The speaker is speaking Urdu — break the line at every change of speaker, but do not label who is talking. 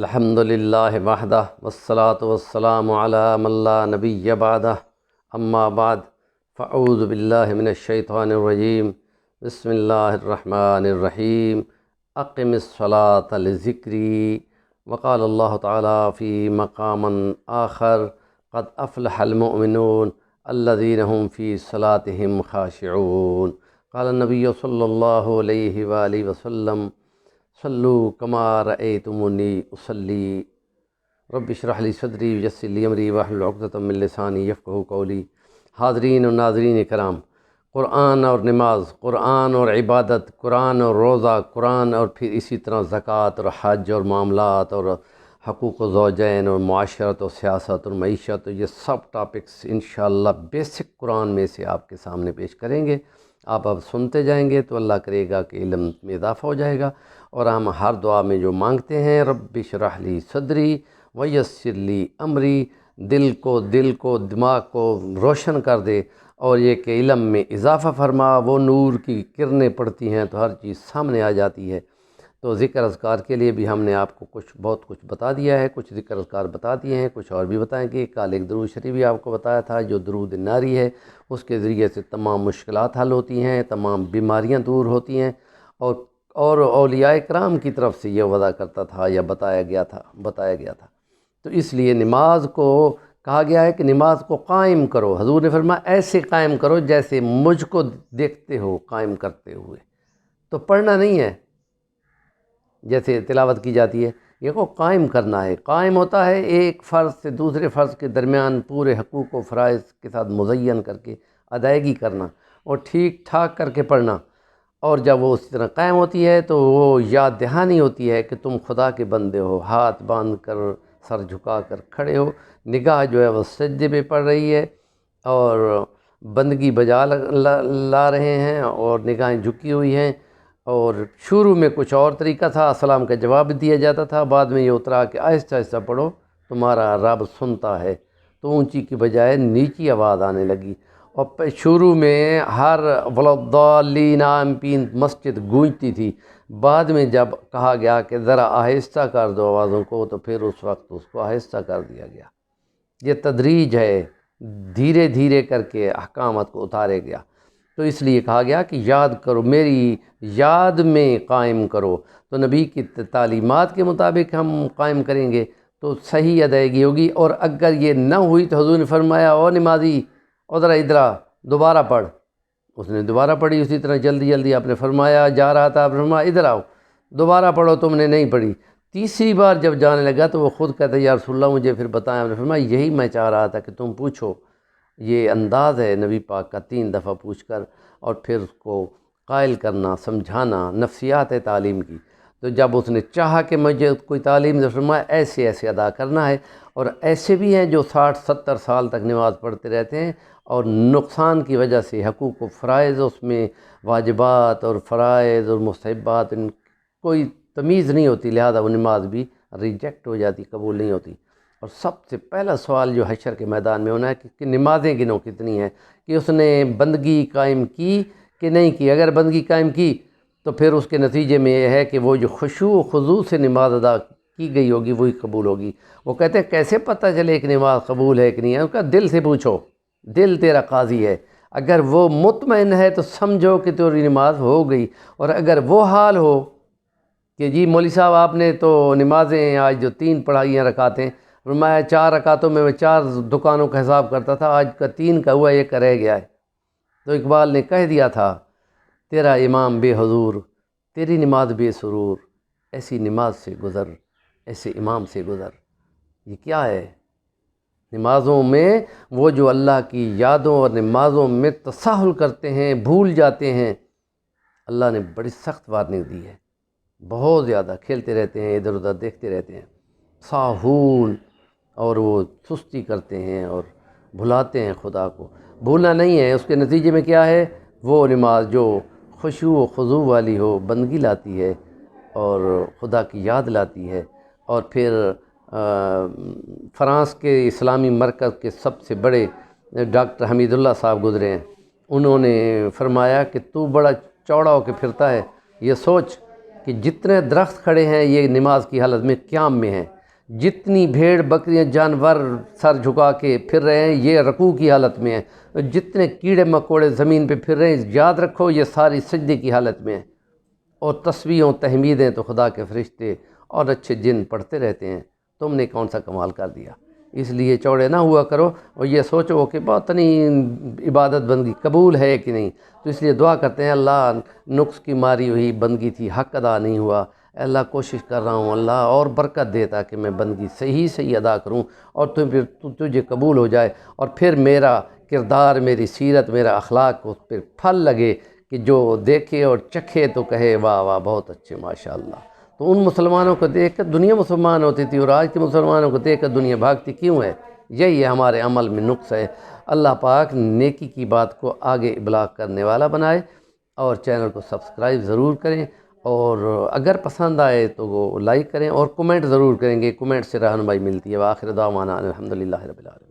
الحمدللہ وحدہ والصلاة والسلام علی من لا نبی بعدہ اما بعد فاعوذ باللہ من الشیطان الرجیم بسم اللہ الرحمن الرحیم اقم الصلاة لذکری وقال اللہ تعالی فی مقام آخر قد افلح المؤمنون الذین هم فی صلاتهم خاشعون قال النبی صلی اللہ علیہ وآلہ وسلم صلو کما رأیتمونی اصلی رب اشرح لی صدری ویسر لی امری واحلل عقدۃ من لسانی یفقہوا قولی۔ حاضرین و ناظرین کرام، قرآن اور نماز، قرآن اور عبادت، قرآن اور روزہ، قرآن اور پھر اسی طرح زکوٰۃ اور حج اور معاملات اور حقوق و زوجین اور معاشرت اور سیاست اور معیشت، یہ سب ٹاپکس انشاءاللہ بیسک قرآن میں سے آپ کے سامنے پیش کریں گے۔ آپ اب سنتے جائیں گے تو اللہ کرے گا کہ علم میں اضافہ ہو جائے گا، اور ہم ہر دعا میں جو مانگتے ہیں رب اشرح لی صدری ویسر لی امری، دل کو دماغ کو روشن کر دے، اور یہ کہ علم میں اضافہ فرما، وہ نور کی کرنیں پڑتی ہیں تو ہر چیز سامنے آ جاتی ہے۔ تو ذکر اذکار کے لیے بھی ہم نے آپ کو بہت کچھ بتا دیا ہے، کچھ ذکر اذکار بتا دیے ہیں، کچھ اور بھی بتائیں گے۔ کل ایک درود شریف بھی آپ کو بتایا تھا جو درود ناری ہے، اس کے ذریعے سے تمام مشکلات حل ہوتی ہیں، تمام بیماریاں دور ہوتی ہیں، اور اولیاء کرام کی طرف سے یہ وعدہ کرتا تھا یا بتایا گیا تھا۔ تو اس لیے نماز کو کہا گیا ہے کہ نماز کو قائم کرو۔ حضور نے فرمایا ایسے قائم کرو جیسے مجھ کو دیکھتے ہو قائم کرتے ہوئے۔ تو پڑھنا نہیں ہے جیسے تلاوت کی جاتی ہے، یہ کو قائم کرنا ہے۔ قائم ہوتا ہے ایک فرض سے دوسرے فرض کے درمیان پورے حقوق و فرائض کے ساتھ مزین کر کے ادائیگی کرنا اور ٹھیک ٹھاک کر کے پڑھنا، اور جب وہ اسی طرح قائم ہوتی ہے تو وہ یاد دہانی ہوتی ہے کہ تم خدا کے بندے ہو، ہاتھ باندھ کر سر جھکا کر کھڑے ہو، نگاہ جو ہے وہ سجدے پہ پڑ رہی ہے اور بندگی بجا لا رہے ہیں اور نگاہیں جھکی ہوئی ہیں۔ اور شروع میں کچھ اور طریقہ تھا، سلام کا جواب دیا جاتا تھا، بعد میں یہ اترا کہ آہستہ آہستہ پڑھو تمہارا رب سنتا ہے، تو اونچی کی بجائے نیچی آواز آنے لگی۔ اور شروع میں ہر ولضالین آمین مسجد گونجتی تھی، بعد میں جب کہا گیا کہ ذرا آہستہ کر دو آوازوں کو تو پھر اس وقت اس کو آہستہ کر دیا گیا۔ یہ تدریج ہے، دھیرے دھیرے کر کے احکامات کو اتارے گیا۔ تو اس لیے کہا گیا کہ یاد کرو، میری یاد میں قائم کرو۔ تو نبی کی تعلیمات کے مطابق ہم قائم کریں گے تو صحیح ادائیگی ہوگی، اور اگر یہ نہ ہوئی تو حضور نے فرمایا او نمازی ادھر دوبارہ پڑھ۔ اس نے دوبارہ پڑھی، اسی طرح جلدی آپ نے فرمایا، جا رہا تھا آپ نے فرمایا ادھر آؤ دوبارہ پڑھو، تم نے نہیں پڑھی۔ تیسری بار جب جانے لگا تو وہ خود کہتا ہے یا رسول اللہ مجھے پھر بتایا۔ آپ نے فرمایا یہی میں چاہ رہا تھا کہ تم پوچھو۔ یہ انداز ہے نبی پاک کا، 3 دفعہ پوچھ کر اور پھر اس کو قائل کرنا، سمجھانا، نفسیات ہے تعلیم کی۔ تو جب اس نے چاہا کہ مجھے کوئی تعلیم دے، فرمایا ایسے ادا کرنا ہے۔ اور ایسے بھی ہیں جو 60-70 سال تک نماز پڑھتے رہتے ہیں اور نقصان کی وجہ سے حقوق و فرائض، اس میں واجبات اور فرائض اور مستحبات ان کوئی تمیز نہیں ہوتی، لہذا وہ نماز بھی ریجیکٹ ہو جاتی، قبول نہیں ہوتی۔ اور سب سے پہلا سوال جو حشر کے میدان میں ہونا ہے کہ نمازیں گنو کتنی ہیں، کہ اس نے بندگی قائم کی کہ نہیں کی۔ اگر بندگی قائم کی تو پھر اس کے نتیجے میں یہ ہے کہ وہ جو خشوع و خضوع سے نماز ادا کی گئی ہوگی وہی قبول ہوگی۔ وہ کہتے ہیں کیسے پتہ چلے ایک نماز قبول ہے کہ نہیں ہے؟ اس کا دل سے پوچھو، دل تیرا قاضی ہے۔ اگر وہ مطمئن ہے تو سمجھو کہ تیری نماز ہو گئی، اور اگر وہ حال ہو کہ جی مولوی صاحب آپ نے تو نمازیں آج جو 3 پڑھائیاں رکعتیں، فرمایا 4 رکعتوں میں 4 دکانوں کا حساب کرتا تھا، آج کا 3 کا ہوا، 1 کا رہ گیا ہے۔ تو اقبال نے کہہ دیا تھا تیرا امام بے حضور، تیری نماز بے سرور، ایسی نماز سے گزر، ایسے امام سے گزر۔ یہ کیا ہے؟ نمازوں میں وہ جو اللہ کی یادوں اور نمازوں میں تساہل کرتے ہیں، بھول جاتے ہیں، اللہ نے بڑی سخت وارننگ دی ہے۔ بہت زیادہ کھیلتے رہتے ہیں، ادھر ادھر دیکھتے رہتے ہیں، ساہون، اور وہ سستی کرتے ہیں اور بھلاتے ہیں خدا کو۔ بھولنا نہیں ہے، اس کے نتیجے میں کیا ہے؟ وہ نماز جو خشوع و خضوع والی ہو، بندگی لاتی ہے اور خدا کی یاد لاتی ہے۔ اور پھر فرانس کے اسلامی مرکز کے سب سے بڑے ڈاکٹر حمید اللہ صاحب گزرے ہیں، انہوں نے فرمایا کہ تو بڑا چوڑا ہو کے پھرتا ہے، یہ سوچ کہ کہ جتنے درخت کھڑے ہیں یہ نماز کی حالت میں قیام میں ہیں، جتنی بھیڑ بکریاں جانور سر جھکا کے پھر رہے ہیں یہ رکوع کی حالت میں ہیں، جتنے کیڑے مکوڑے زمین پہ پھر رہے ہیں یاد رکھو یہ ساری سجدے کی حالت میں ہیں۔ اور تسبیحوں تحمیدیں تو خدا کے فرشتے اور اچھے جن پڑھتے رہتے ہیں، تم نے کون سا کمال کر دیا۔ اس لیے چوڑے نہ ہوا کرو اور یہ سوچو کہ بہت نہیں عبادت بندگی قبول ہے کہ نہیں، تو اس لیے دعا کرتے ہیں اللہ نقص کی ماری ہوئی بندگی تھی، حق ادا نہیں ہوا، اے اللہ کوشش کر رہا ہوں، اللہ اور برکت دے تاکہ میں بندگی صحیح ادا کروں اور تجھے قبول ہو جائے، اور پھر میرا کردار، میری سیرت، میرا اخلاق کو پھر پھل لگے کہ جو دیکھے اور چکھے تو کہے واہ واہ بہت اچھے ماشاءاللہ۔ تو ان مسلمانوں کو دیکھ کر دنیا مسلمان ہوتی تھی اور آج کے مسلمانوں کو دیکھ کر دنیا بھاگتی کیوں ہے؟ یہی ہمارے عمل میں نقص ہے۔ اللہ پاک نیکی کی بات کو آگے ابلاغ کرنے والا بنائے، اور چینل کو سبسکرائب ضرور کریں، اور اگر پسند آئے تو وہ لائک کریں اور کمنٹ ضرور کریں گے، کمنٹ سے رہنمائی ملتی ہے۔ وآخر دعوانا الحمدللہ رب العالمین۔